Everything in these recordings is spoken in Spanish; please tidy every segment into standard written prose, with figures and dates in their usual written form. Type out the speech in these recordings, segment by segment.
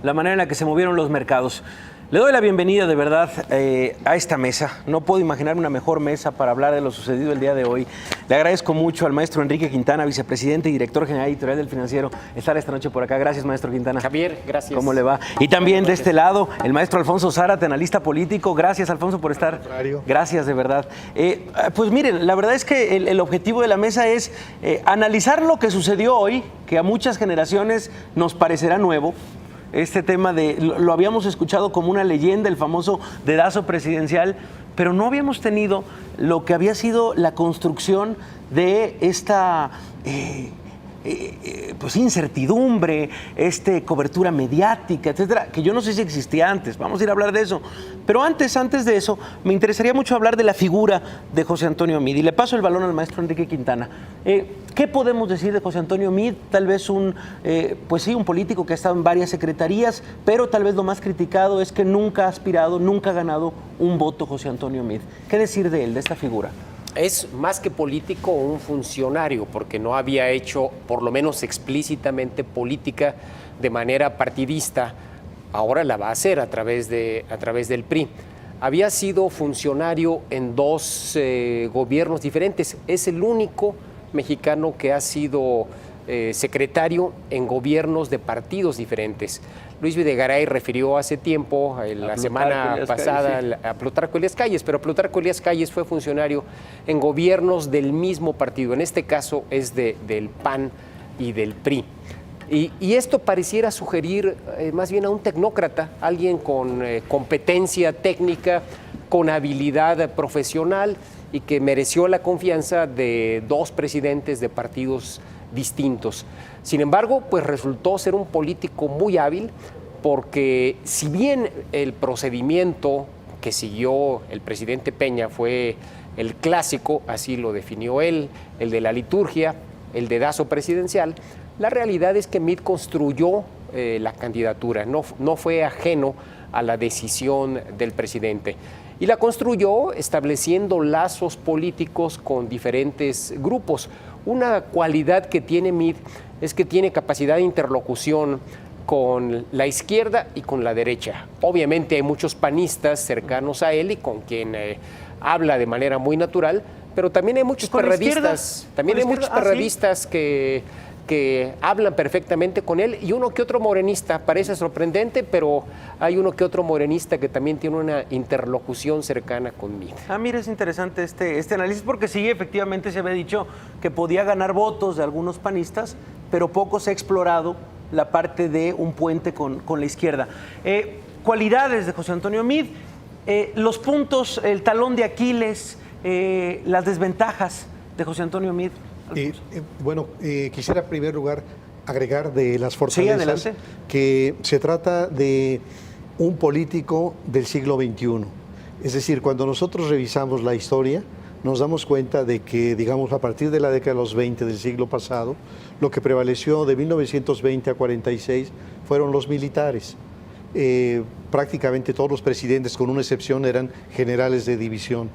la manera en la que se movieron los mercados. Le doy la bienvenida de verdad a esta mesa. No puedo imaginar una mejor mesa para hablar de lo sucedido el día de hoy. Le agradezco mucho al maestro Enrique Quintana, vicepresidente y director general editorial del Financiero, estar esta noche por acá. Gracias, maestro Quintana. Javier, gracias. ¿Cómo le va? Y también de este lado, el maestro Alfonso Zárate, analista político. Gracias, Alfonso, por estar. Gracias, de verdad. Pues miren, la verdad es que el objetivo de la mesa es analizar lo que sucedió hoy, que a muchas generaciones nos parecerá nuevo. Este tema lo habíamos escuchado como una leyenda, el famoso dedazo presidencial, pero no habíamos tenido lo que había sido la construcción de esta pues incertidumbre, cobertura mediática, etcétera, que yo no sé si existía antes. Vamos a ir a hablar de eso. Pero antes de eso, me interesaría mucho hablar de la figura de José Antonio Meade. Y le paso el balón al maestro Enrique Quintana. ¿Qué podemos decir de José Antonio Meade? Tal vez pues sí, un político que ha estado en varias secretarías, pero tal vez lo más criticado es que nunca ha aspirado, nunca ha ganado un voto José Antonio Meade. ¿Qué decir de él, de esta figura? Es más que político un funcionario, porque no había hecho, por lo menos explícitamente, política de manera partidista. Ahora la va a hacer a través del PRI. Había sido funcionario en dos gobiernos diferentes. Es el único mexicano que ha sido secretario en gobiernos de partidos diferentes. Luis Videgaray refirió hace tiempo, la semana pasada, a Plutarco Elías Calles, pero Plutarco Elías Calles fue funcionario en gobiernos del mismo partido. En este caso es del PAN y del PRI. Y esto pareciera sugerir más bien a un tecnócrata, alguien con competencia técnica, con habilidad profesional y que mereció la confianza de dos presidentes de partidos distintos. Sin embargo, pues resultó ser un político muy hábil, porque si bien el procedimiento que siguió el presidente Peña fue el clásico, así lo definió él, el de la liturgia, el dedazo presidencial, la realidad es que Meade construyó la candidatura, no fue ajeno a la decisión del presidente. Y la construyó estableciendo lazos políticos con diferentes grupos. Una cualidad que tiene Meade es que tiene capacidad de interlocución con la izquierda y con la derecha. Obviamente hay muchos panistas cercanos a él y con quien habla de manera muy natural, pero también hay muchos perredistas, que hablan perfectamente con él, y uno que otro morenista. Parece sorprendente, pero hay uno que otro morenista que también tiene una interlocución cercana con Meade. Mira, es interesante este análisis, porque sí, efectivamente se había dicho que podía ganar votos de algunos panistas, pero poco se ha explorado la parte de un puente con la izquierda. Cualidades de José Antonio Meade, los puntos, el talón de Aquiles, las desventajas de José Antonio Meade. Quisiera en primer lugar agregar de las fortalezas que se trata de un político del siglo XXI. Es decir, cuando nosotros revisamos la historia, nos damos cuenta de que, digamos, a partir de la década de los 20 del siglo pasado, lo que prevaleció de 1920 a 46 fueron los militares. Prácticamente todos los presidentes, con una excepción, eran generales de división.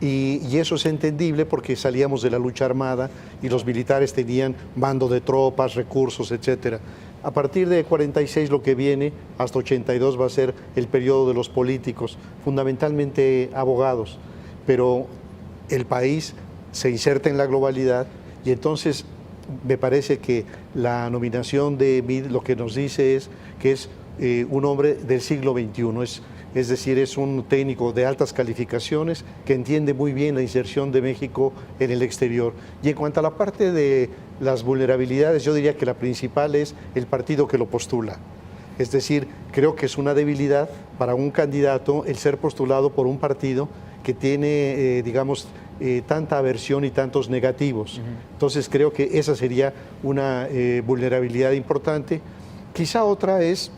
Y eso es entendible porque salíamos de la lucha armada y los militares tenían mando de tropas, recursos, etcétera. A partir de 46 lo que viene hasta 82 va a ser el periodo de los políticos, fundamentalmente abogados, pero el país se inserta en la globalidad y entonces me parece que la nominación de Meade lo que nos dice es que es un hombre del siglo XXI, es decir, es un técnico de altas calificaciones que entiende muy bien la inserción de México en el exterior. Y en cuanto a la parte de las vulnerabilidades, yo diría que la principal es el partido que lo postula. Es decir, creo que es una debilidad para un candidato el ser postulado por un partido que tiene, tanta aversión y tantos negativos. Entonces creo que esa sería una vulnerabilidad importante. Quizá otra es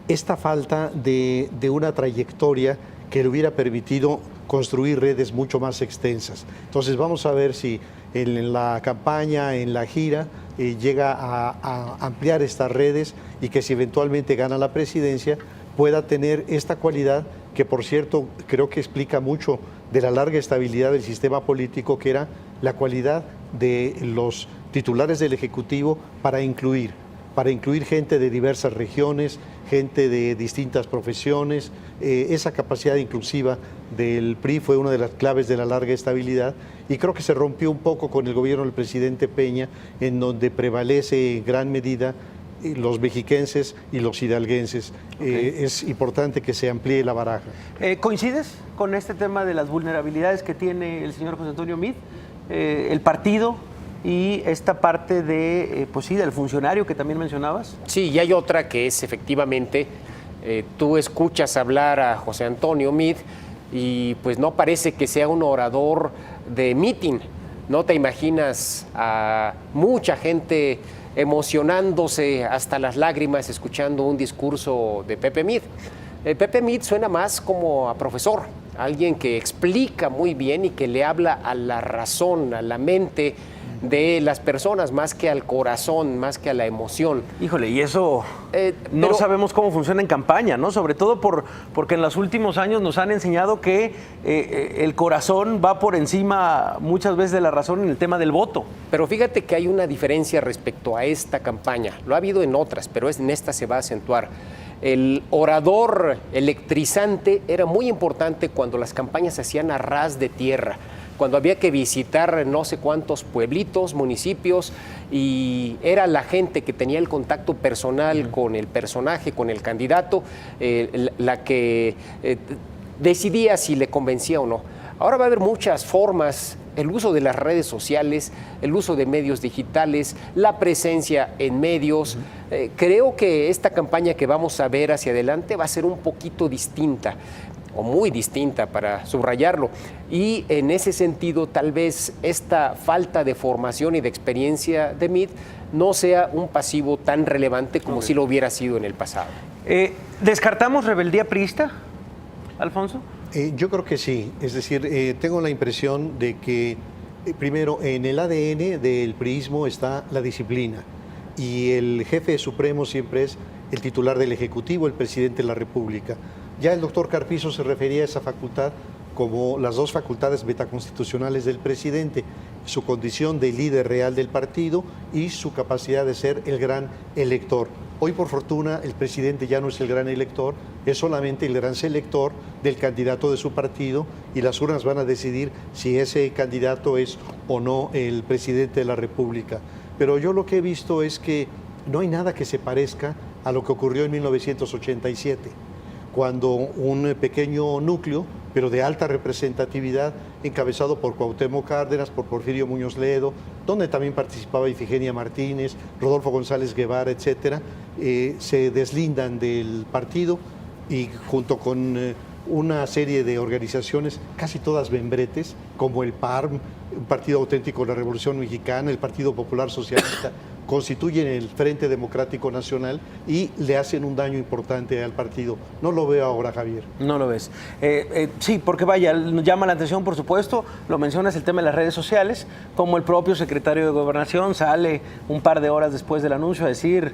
esta falta de una trayectoria que le hubiera permitido construir redes mucho más extensas. Entonces vamos a ver si en la campaña, en la gira, llega a ampliar estas redes y que si eventualmente gana la presidencia pueda tener esta cualidad que, por cierto, creo que explica mucho de la larga estabilidad del sistema político, que era la cualidad de los titulares del Ejecutivo para incluir. para incluir gente de diversas regiones, gente de distintas profesiones. Esa capacidad inclusiva del PRI fue una de las claves de la larga estabilidad y creo que se rompió un poco con el gobierno del presidente Peña, en donde prevalece en gran medida los mexiquenses y los hidalguenses. Es importante que se amplíe la baraja. ¿Coincides con este tema de las vulnerabilidades que tiene el señor José Antonio Meade, el partido y esta parte de, pues sí, del funcionario que también mencionabas? Sí, y hay otra que es efectivamente, tú escuchas hablar a José Antonio Meade y pues no parece que sea un orador de meeting. No te imaginas a mucha gente emocionándose hasta las lágrimas escuchando un discurso de Pepe Meade. Pepe Meade suena más como a profesor, alguien que explica muy bien y que le habla a la razón, a la mente de las personas, más que al corazón, más que a la emoción. Híjole, y eso no sabemos cómo funciona en campaña, ¿no? Sobre todo porque en los últimos años nos han enseñado que el corazón va por encima muchas veces de la razón en el tema del voto. Pero fíjate que hay una diferencia respecto a esta campaña. Lo ha habido en otras, pero en esta se va a acentuar. El orador electrizante era muy importante cuando las campañas se hacían a ras de tierra, cuando había que visitar no sé cuántos pueblitos, municipios, y era la gente que tenía el contacto personal con el personaje, con el candidato, la que decidía si le convencía o no. Ahora va a haber muchas formas, el uso de las redes sociales, el uso de medios digitales, la presencia en medios. Creo que esta campaña que vamos a ver hacia adelante va a ser un poquito distinta, o muy distinta para subrayarlo, y en ese sentido tal vez esta falta de formación y de experiencia de Meade no sea un pasivo tan relevante como si lo hubiera sido en el pasado. ¿Descartamos rebeldía priista, Alfonso? Yo creo que sí, es decir, tengo la impresión de que primero en el ADN del priismo está la disciplina y el jefe supremo siempre es el titular del Ejecutivo, el presidente de la República. Ya el doctor Carpizo se refería a esa facultad como las dos facultades metaconstitucionales del presidente, su condición de líder real del partido y su capacidad de ser el gran elector. Hoy, por fortuna, el presidente ya no es el gran elector, es solamente el gran selector del candidato de su partido y las urnas van a decidir si ese candidato es o no el presidente de la República. Pero yo lo que he visto es que no hay nada que se parezca a lo que ocurrió en 1987. Cuando un pequeño núcleo, pero de alta representatividad, encabezado por Cuauhtémoc Cárdenas, por Porfirio Muñoz Ledo, donde también participaba Ifigenia Martínez, Rodolfo González Guevara, etcétera, se deslindan del partido y junto con una serie de organizaciones, casi todas membretes, como el PARM, un partido auténtico de la Revolución Mexicana, el Partido Popular Socialista, constituyen el Frente Democrático Nacional y le hacen un daño importante al partido. No lo veo ahora, Javier. No lo ves. Sí, porque vaya, llama la atención, por supuesto, lo mencionas, el tema de las redes sociales, como el propio secretario de Gobernación sale un par de horas después del anuncio a decir: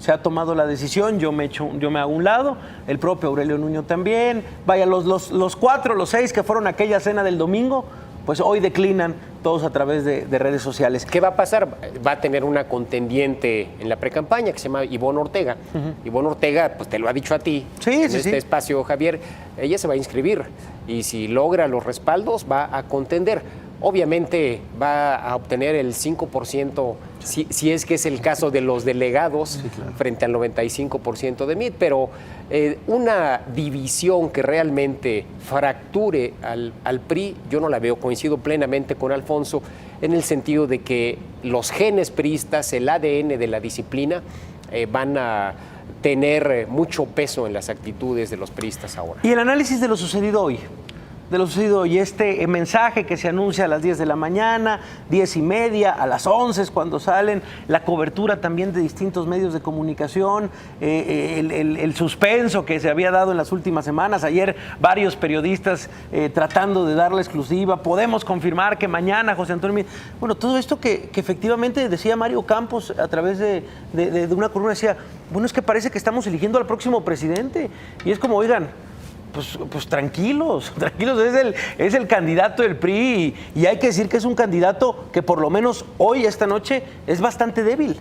se ha tomado la decisión, yo me hago a un lado, el propio Aurelio Nuño también, vaya, los 4, los 6 que fueron a aquella cena del domingo, pues hoy declinan todos a través de redes sociales. ¿Qué va a pasar? Va a tener una contendiente en la precampaña que se llama Ivonne Ortega. Ivonne Ortega, pues te lo ha dicho a ti en este espacio, Javier. Ella se va a inscribir y si logra los respaldos va a contender. Obviamente va a obtener el 5%, si es que es el caso de los delegados, frente al 95% de Meade, pero una división que realmente fracture al PRI, yo no la veo. Coincido plenamente con Alfonso en el sentido de que los genes priistas, el ADN de la disciplina, van a tener mucho peso en las actitudes de los priistas ahora. ¿Y el análisis de lo sucedido hoy? Y este mensaje que se anuncia a las 10 de la mañana, 10:30, a las 11 cuando salen, la cobertura también de distintos medios de comunicación, el suspenso que se había dado en las últimas semanas, ayer varios periodistas tratando de dar la exclusiva, podemos confirmar que mañana José Antonio... Bueno, todo esto que efectivamente decía Mario Campos a través de una columna, decía, bueno, es que parece que estamos eligiendo al próximo presidente, y es como, oigan, pues tranquilos, es el candidato del PRI y hay que decir que es un candidato que por lo menos hoy, esta noche, es bastante débil.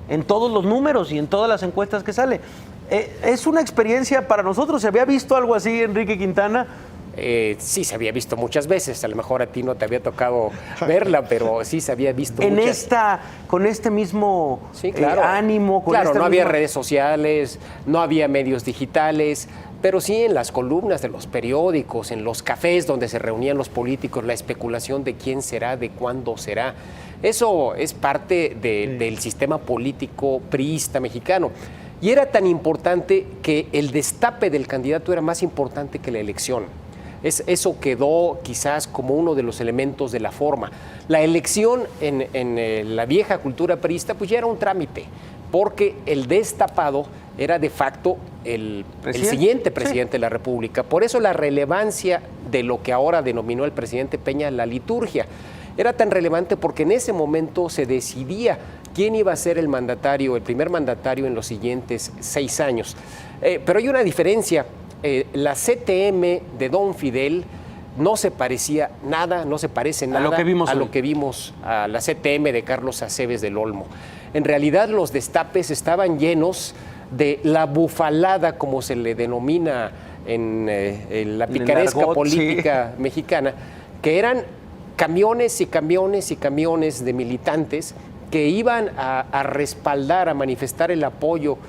en todos los números y en todas las encuestas que sale. Es una experiencia para nosotros. ¿Se había visto algo así, Enrique Quintana? Sí, se había visto muchas veces. A lo mejor a ti no te había tocado verla, pero sí se había visto muchas. Con este mismo sí, claro. Ánimo. Claro, no había redes sociales, no había medios digitales, pero sí en las columnas de los periódicos, en los cafés donde se reunían los políticos, la especulación de quién será, de cuándo será. Eso es parte del sistema político priista mexicano. Y era tan importante que el destape del candidato era más importante que la elección. Eso quedó quizás como uno de los elementos de la forma. La elección en la vieja cultura priista pues ya era un trámite, porque el destapado era de facto el siguiente presidente de la República. Por eso la relevancia de lo que ahora denominó el presidente Peña la liturgia. Era tan relevante porque en ese momento se decidía quién iba a ser el mandatario, el primer mandatario en los siguientes 6 años. Pero hay una diferencia. La CTM de Don Fidel no se parecía nada, no se parece nada a lo que vimos a la CTM de Carlos Aceves del Olmo. En realidad los destapes estaban llenos de la bufalada, como se le denomina en la picaresca política mexicana, que eran camiones y camiones y camiones de militantes que iban a respaldar, a manifestar el apoyo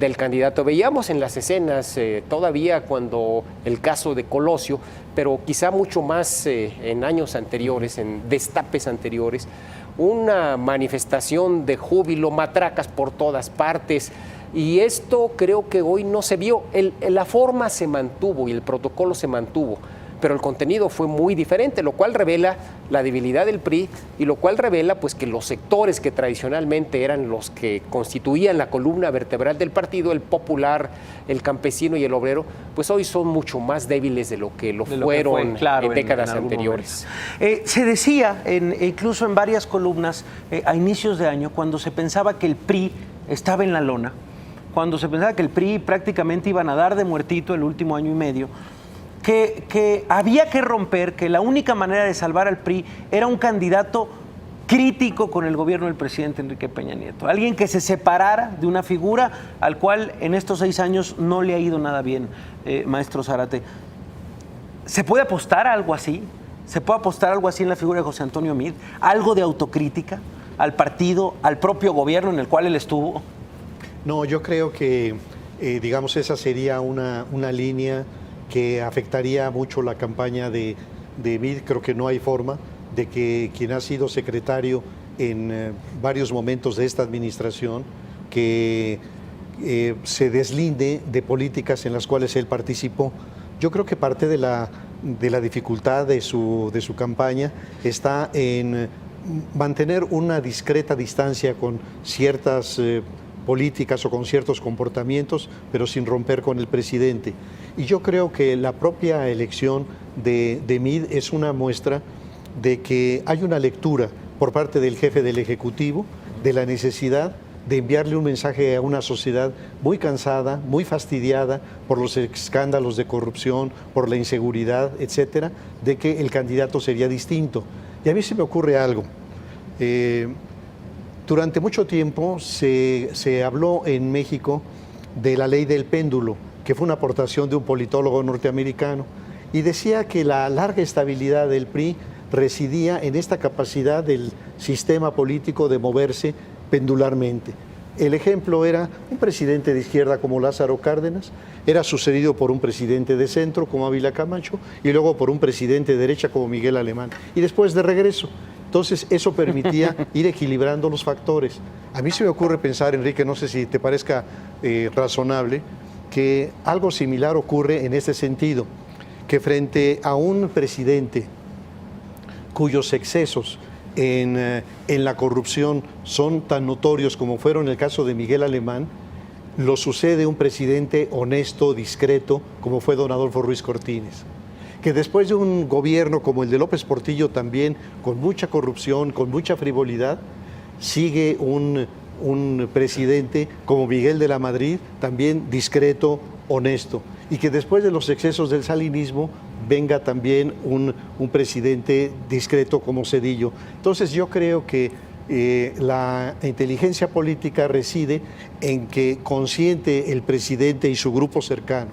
del candidato. Veíamos en las escenas todavía cuando el caso de Colosio, pero quizá mucho más en años anteriores, en destapes anteriores, una manifestación de júbilo, matracas por todas partes. Y esto creo que hoy no se vio. La forma se mantuvo y el protocolo se mantuvo, pero el contenido fue muy diferente, lo cual revela la debilidad del PRI y lo cual revela pues que los sectores que tradicionalmente eran los que constituían la columna vertebral del partido, el popular, el campesino y el obrero, pues hoy son mucho más débiles de lo que fueron en décadas anteriores. Se decía, incluso en varias columnas a inicios de año, cuando se pensaba que el PRI estaba en la lona, cuando se pensaba que el PRI prácticamente iba a nadar de muertito el último año y medio, que había que romper, que la única manera de salvar al PRI era un candidato crítico con el gobierno del presidente Enrique Peña Nieto. Alguien que se separara de una figura al cual en estos 6 años no le ha ido nada bien, maestro Zárate. ¿Se puede apostar a algo así? ¿Se puede apostar a algo así en la figura de José Antonio Meade? ¿Algo de autocrítica al partido, al propio gobierno en el cual él estuvo? No, yo creo que, digamos, esa sería una línea que afectaría mucho la campaña de Meade. Creo que no hay forma de que quien ha sido secretario en varios momentos de esta administración, que se deslinde de políticas en las cuales él participó. Yo creo que parte de la dificultad de su campaña está en mantener una discreta distancia con ciertas políticas o con ciertos comportamientos, pero sin romper con el presidente. Y yo creo que la propia elección de Meade es una muestra de que hay una lectura por parte del jefe del Ejecutivo de la necesidad de enviarle un mensaje a una sociedad muy cansada, muy fastidiada por los escándalos de corrupción, por la inseguridad, etcétera, de que el candidato sería distinto. Y a mí se me ocurre algo. Durante mucho tiempo se habló en México de la ley del péndulo, que fue una aportación de un politólogo norteamericano, y decía que la larga estabilidad del PRI residía en esta capacidad del sistema político de moverse pendularmente. El ejemplo era un presidente de izquierda como Lázaro Cárdenas, era sucedido por un presidente de centro como Ávila Camacho y luego por un presidente de derecha como Miguel Alemán, y después de regreso. Entonces eso permitía ir equilibrando los factores. A mí se me ocurre pensar, Enrique, no sé si te parezca razonable, que algo similar ocurre en este sentido, que frente a un presidente cuyos excesos en la corrupción son tan notorios como fueron en el caso de Miguel Alemán, lo sucede un presidente honesto, discreto, como fue don Adolfo Ruiz Cortines, que después de un gobierno como el de López Portillo también, con mucha corrupción, con mucha frivolidad, sigue un presidente como Miguel de la Madrid, también discreto, honesto, y que después de los excesos del salinismo venga también un presidente discreto como Zedillo. Entonces yo creo que La inteligencia política reside en que, consciente el presidente y su grupo cercano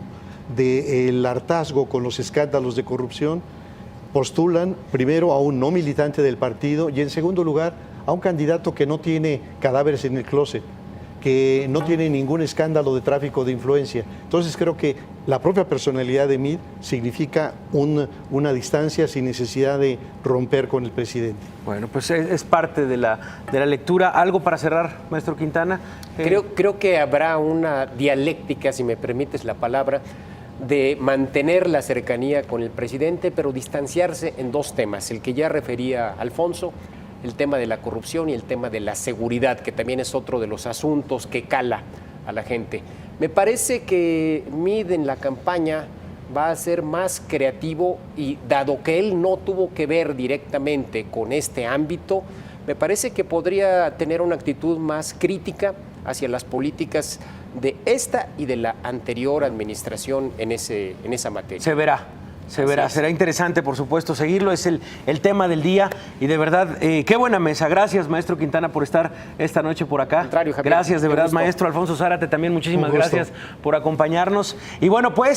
del hartazgo con los escándalos de corrupción, postulan primero a un no militante del partido y en segundo lugar a un candidato que no tiene cadáveres en el closet, que no tiene ningún escándalo de tráfico de influencia. Entonces creo que la propia personalidad de Meade significa una distancia sin necesidad de romper con el presidente. Bueno, pues es parte de la lectura. ¿Algo para cerrar, maestro Quintana? Creo que habrá una dialéctica, si me permites la palabra, de mantener la cercanía con el presidente, pero distanciarse en dos temas. El que ya refería Alfonso, el tema de la corrupción y el tema de la seguridad, que también es otro de los asuntos que cala a la gente. Me parece que Meade en la campaña va a ser más creativo y dado que él no tuvo que ver directamente con este ámbito, me parece que podría tener una actitud más crítica hacia las políticas de esta y de la anterior administración en esa materia. Se verá. Será interesante, por supuesto, seguirlo. Es el tema del día y de verdad, qué buena mesa. Gracias, maestro Quintana, por estar esta noche por acá. Contrario, Javier, gracias, de verdad, maestro Alfonso Zárate, también muchísimas gracias por acompañarnos. Y bueno, pues...